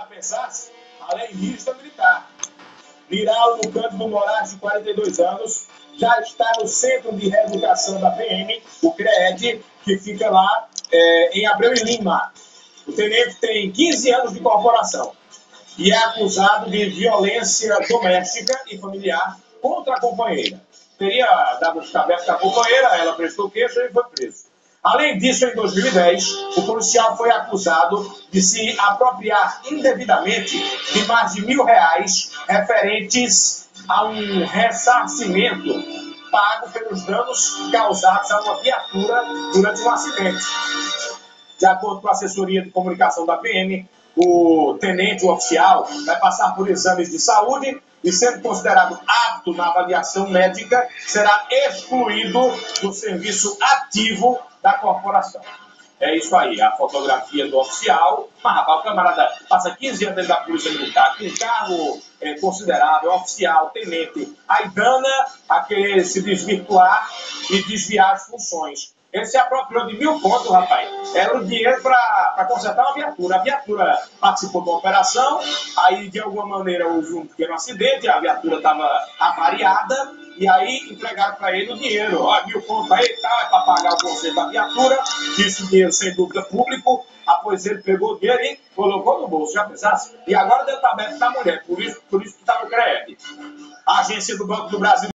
Já pensasse? Além disso, é militar. Liraldo Cândido Moraes, de 42 anos, já está no Centro de Reeducação da PM, o CREED, que fica lá em Abreu e Lima. O tenente tem 15 anos de corporação e é acusado de violência doméstica e familiar contra a companheira. Teria dado aberto à companheira, ela prestou queixa e foi preso. Além disso, em 2010, o policial foi acusado de se apropriar indevidamente de mais de R$ 1.000 referentes a um ressarcimento pago pelos danos causados a uma viatura durante um acidente. De acordo com a assessoria de comunicação da PM, o tenente oficial vai passar por exames de saúde e, sendo considerado apto na avaliação médica, será excluído do serviço ativo da corporação. É isso aí, a fotografia do oficial. Mas, rapaz, o camarada passa 15 anos dentro da Polícia Militar, com um cargo considerável, oficial, tenente. Aí dana a querer se desvirtuar e desviar as funções. Ele se apropriou de 1.000 contos, rapaz. Era o dinheiro para consertar uma viatura. A viatura participou de uma operação, aí de alguma maneira houve um pequeno acidente, a viatura estava avariada, e aí entregaram para ele o dinheiro. Ó, 1.000 contos aí, tá, é para pagar o conserto da viatura, esse dinheiro sem dúvida público. Após ele pegou o dinheiro e colocou no bolso, já pensasse? E agora deu tabela da mulher, por isso que está no CREED. A agência do Banco do Brasil